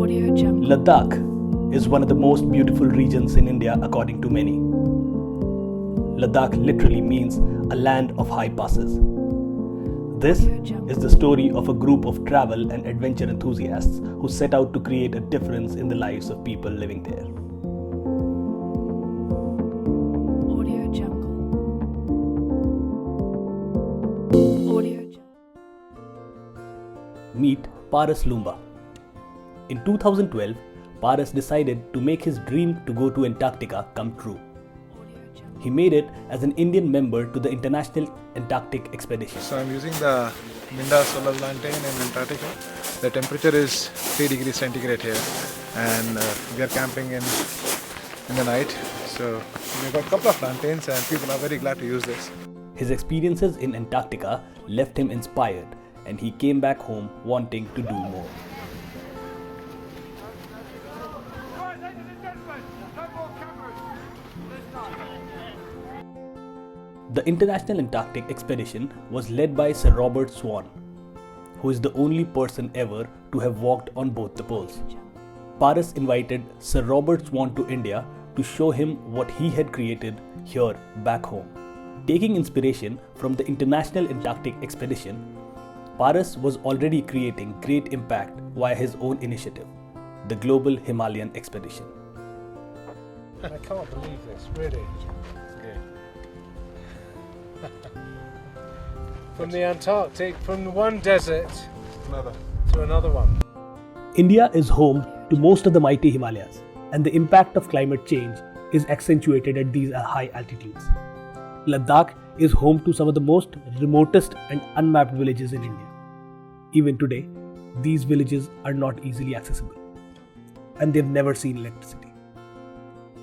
Ladakh is one of the most beautiful regions in India according to many. Ladakh literally means a land of high passes. This is the story of a group of travel and adventure enthusiasts who set out to create a difference in the lives of people living there. Meet Paras Lumba. In 2012, Paras decided to make his dream to go to Antarctica come true. He made it as an Indian member to the International Antarctic Expedition. So I'm using the Minda solar lantern in Antarctica. The temperature is 3 degrees centigrade here, and we are camping in the night. So we've got a couple of lanterns and people are very glad to use this. His experiences in Antarctica left him inspired, and he came back home wanting to do more. The International Antarctic Expedition was led by Sir Robert Swan, who is the only person ever to have walked on both the poles. Paras invited Sir Robert Swan to India to show him what he had created here back home. Taking inspiration from the International Antarctic Expedition, Paras was already creating great impact via his own initiative, the Global Himalayan Expedition. I can't believe this, really. From the Antarctic, from one desert to another one. India is home to most of the mighty Himalayas, and the impact of climate change is accentuated at these high altitudes. Ladakh is home to some of the most remotest and unmapped villages in India. Even today, these villages are not easily accessible, and they've never seen electricity.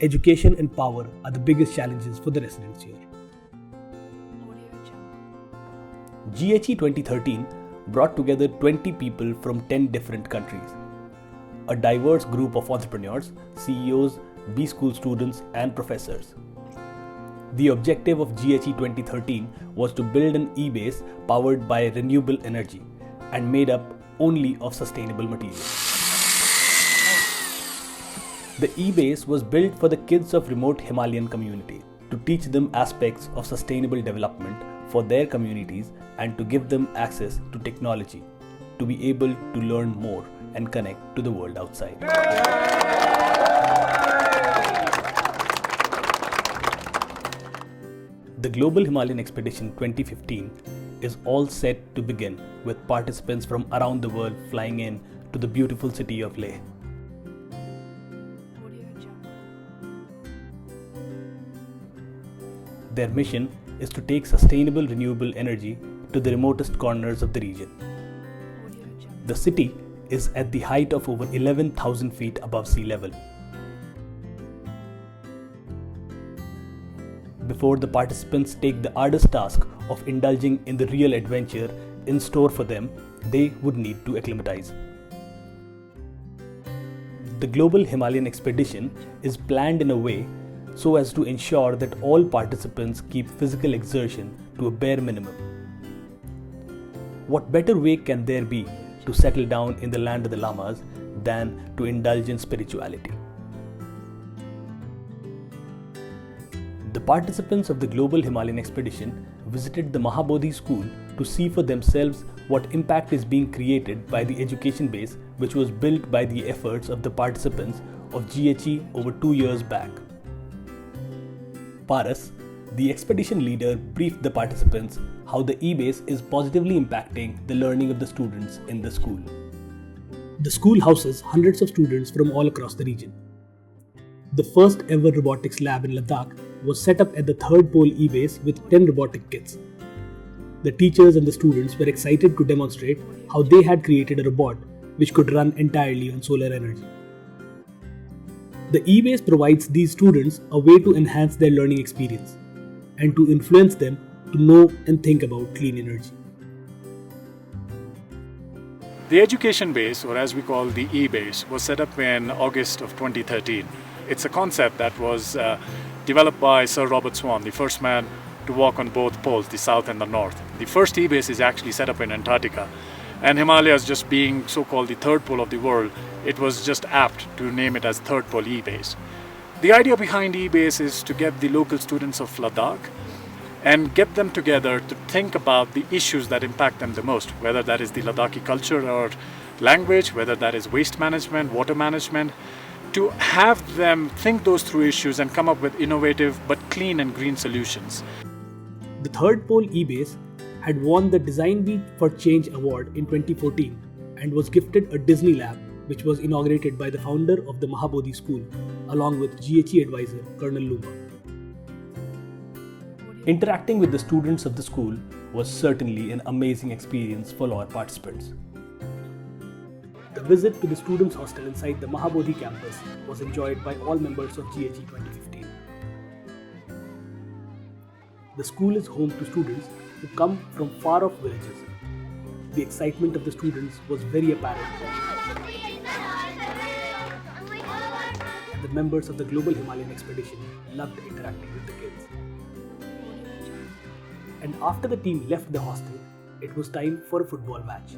Education and power are the biggest challenges for the residents here. GHE 2013 brought together 20 people from 10 different countries. A diverse group of entrepreneurs, CEOs, B-school students and professors. The objective of GHE 2013 was to build an e-base powered by renewable energy and made up only of sustainable materials. The e-base was built for the kids of remote Himalayan community to teach them aspects of sustainable development for their communities and to give them access to technology to be able to learn more and connect to the world outside. The Global Himalayan Expedition 2015 is all set to begin with participants from around the world flying in to the beautiful city of Leh. Their mission is to take sustainable renewable energy to the remotest corners of the region. The city is at the height of over 11,000 feet above sea level. Before the participants take the arduous task of indulging in the real adventure in store for them, they would need to acclimatize. The Global Himalayan Expedition is planned in a way so as to ensure that all participants keep physical exertion to a bare minimum. What better way can there be to settle down in the land of the lamas than to indulge in spirituality? The participants of the Global Himalayan Expedition visited the Mahabodhi school to see for themselves what impact is being created by the education base which was built by the efforts of the participants of GHE over 2 years back. Paras, the expedition leader, briefed the participants how the e-base is positively impacting the learning of the students in the school. The school houses hundreds of students from all across the region. The first ever robotics lab in Ladakh was set up at the third pole e-base with 10 robotic kits. The teachers and the students were excited to demonstrate how they had created a robot which could run entirely on solar energy. The e-base provides these students a way to enhance their learning experience and to influence them to know and think about clean energy. The education base, or as we call the e-base, was set up in August of 2013. It's a concept that was developed by Sir Robert Swan, the first man to walk on both poles, the south and the north. The first e-base is actually set up in Antarctica, And Himalayas just being so-called the third pole of the world, it was just apt to name it as third pole E-base. The idea behind E-base is to get the local students of Ladakh and get them together to think about the issues that impact them the most, whether that is the Ladakhi culture or language, whether that is waste management, water management, to have them think those through issues and come up with innovative but clean and green solutions. The third pole E-base had won the Design Week for Change Award in 2014 and was gifted a Disney lab, which was inaugurated by the founder of the Mahabodhi School, along with GHE advisor Colonel Luma. Interacting with the students of the school was certainly an amazing experience for our participants. The visit to the students' hostel inside the Mahabodhi campus was enjoyed by all members of GHE 2015. The school is home to students who come from far-off villages. The excitement of the students was very apparent. The members of the Global Himalayan Expedition loved interacting with the kids. And after the team left the hostel, it was time for a football match.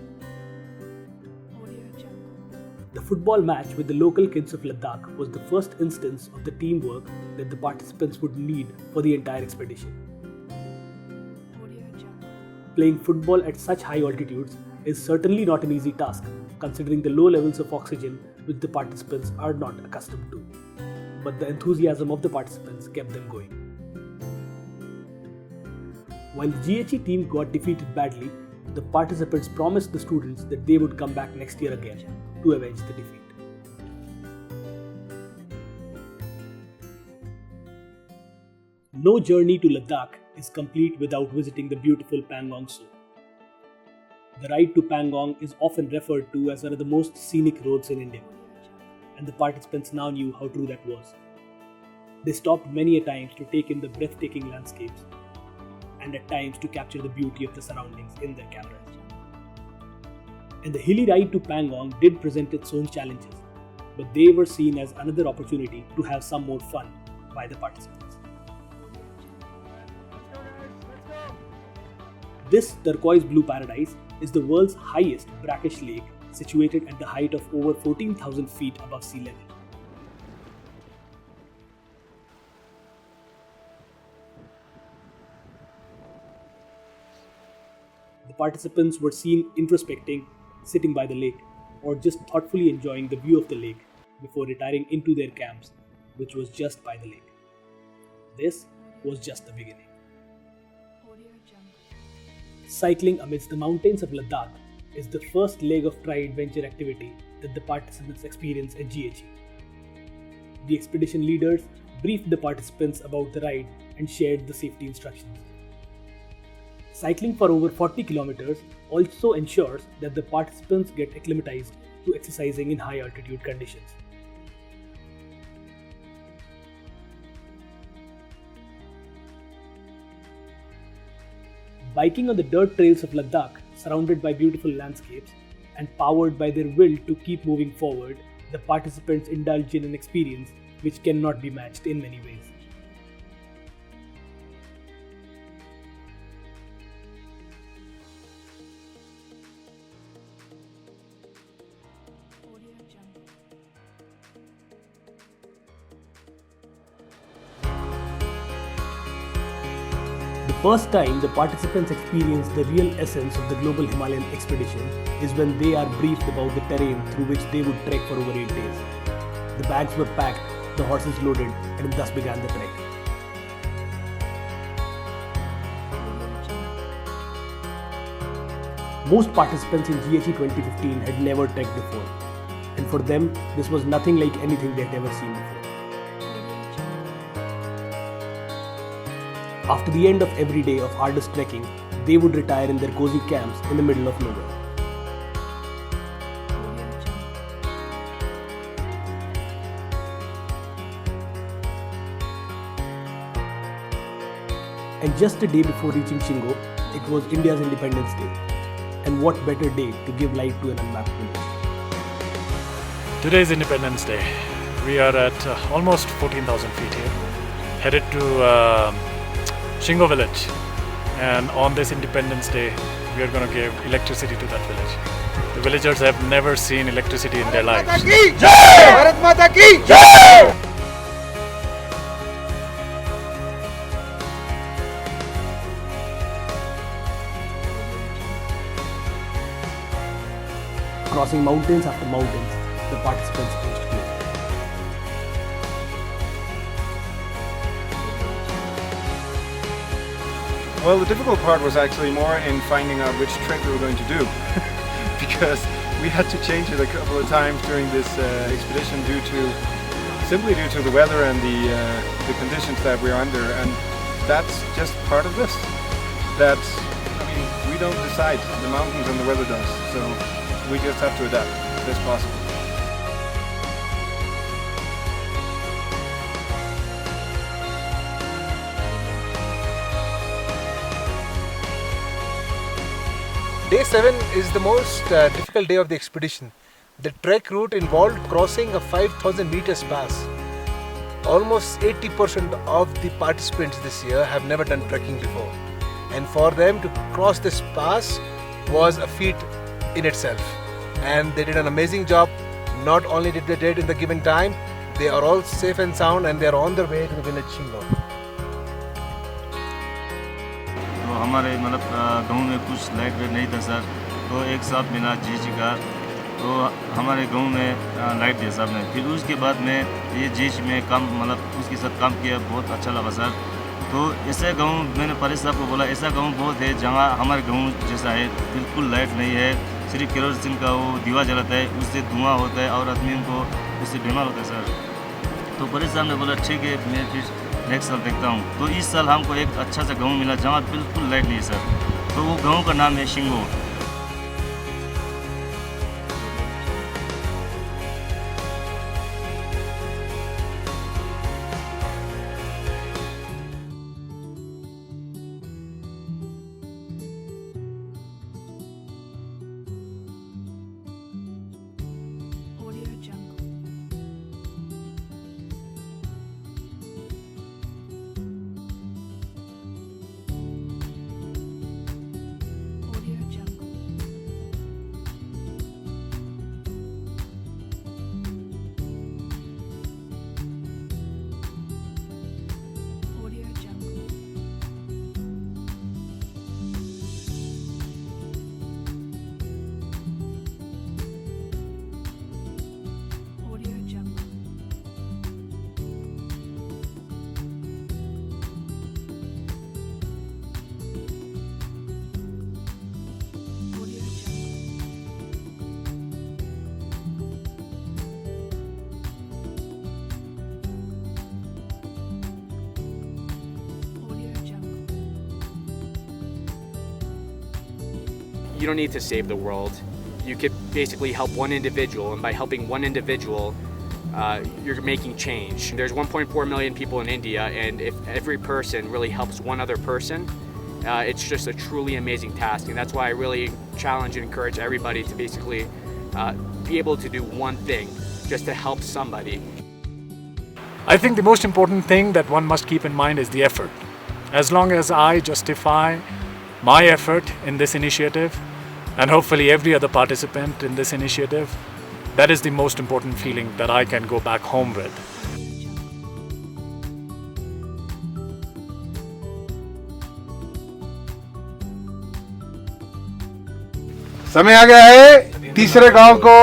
The football match with the local kids of Ladakh was the first instance of the teamwork that the participants would need for the entire expedition. Playing football at such high altitudes is certainly not an easy task, considering the low levels of oxygen which the participants are not accustomed to. But the enthusiasm of the participants kept them going. While the GHE team got defeated badly, the participants promised the students that they would come back next year again to avenge the defeat. No journey to Ladakh is complete without visiting the beautiful Pangong Zoo. The ride to Pangong is often referred to as one of the most scenic roads in India, and the participants now knew how true that was. They stopped many a times to take in the breathtaking landscapes and at times to capture the beauty of the surroundings in their cameras. And the hilly ride to Pangong did present its own challenges, but they were seen as another opportunity to have some more fun by the participants. This turquoise blue paradise is the world's highest brackish lake, situated at the height of over 14,000 feet above sea level. The participants were seen introspecting, sitting by the lake, or just thoughtfully enjoying the view of the lake before retiring into their camps, which was just by the lake. This was just the beginning. Cycling amidst the mountains of Ladakh is the first leg of tri-adventure activity that the participants experience at GHE. The expedition leaders briefed the participants about the ride and shared the safety instructions. Cycling for over 40 kilometers also ensures that the participants get acclimatized to exercising in high altitude conditions. Biking on the dirt trails of Ladakh, surrounded by beautiful landscapes and powered by their will to keep moving forward, the participants indulge in an experience which cannot be matched in many ways. The first time the participants experience the real essence of the Global Himalayan Expedition is when they are briefed about the terrain through which they would trek for over 8 days. The bags were packed, the horses loaded, and thus began the trek. Most participants in GHE 2015 had never trekked before, and for them, this was nothing like anything they had ever seen before. After the end of every day of arduous trekking, they would retire in their cozy camps in the middle of nowhere. And just a day before reaching Shingo, it was India's Independence Day. And what better day to give light to an unmapped village? Today is Independence Day. We are at almost 14,000 feet here, headed to Shingo village, and on this Independence Day we are going to give electricity to that village. The villagers have never seen electricity in their lives. Bharat माता की जय। Crossing mountains after mountains, the participants reached here. Well, the difficult part was actually more in finding out which trick we were going to do, because we had to change it a couple of times during this expedition simply due to the weather and the conditions that we're under, and that's just part of this. We don't decide, the mountains and the weather does, so we just have to adapt as best possible. Day 7 is the most difficult day of the expedition. The trek route involved crossing a 5,000 meters pass. Almost 80% of the participants this year have never done trekking before. And for them to cross this pass was a feat in itself. And they did an amazing job. Not only did they do it in the given time, they are all safe and sound and they are on their way to the village Shingo. तो हमारे गांव में कुछ light weight नहीं था sir, तो एक साहब मिला GHE का, तो हमारे गांव में लाइट दिया साहब ने। फिर उसके बाद में ये GHE में काम उसके साथ काम किया, बहुत अच्छा लगा सर। तो ऐसा गांव मैंने परेश साहब को बोला, ऐसा गांव बहुत है जहाँ हमारे गांव जैसा है, बिल्कुल लाइट नहीं है, सिर्फ केरोसिन का वो दीवा जलाता है, उससे धुआं होता है और आदमी को उससे बीमार होता है सर। तो परेश साहब ने बोला ठीक है, मैं फिर नेक्स्ट साल देखता हूँ। तो इस साल हमको एक अच्छा सा गांव मिला जहाँ बिल्कुल लाइट नहीं है सर, तो वो गांव का नाम है Shingo. You don't need to save the world. You could basically help one individual, and by helping one individual, you're making change. There's 1.4 million people in India, and if every person really helps one other person, it's just a truly amazing task. And that's why I really challenge and encourage everybody to basically be able to do one thing just to help somebody. I think the most important thing that one must keep in mind is the effort. As long as I justify my effort in this initiative, and hopefully every other participant in this initiative, that is the most important feeling that I can go back home with. समय आ गया है तीसरे गांव को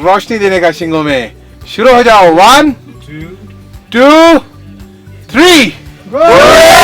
रोशनी देने का शिंगो में। शुरू हो जाओ, 1 2 3 गो।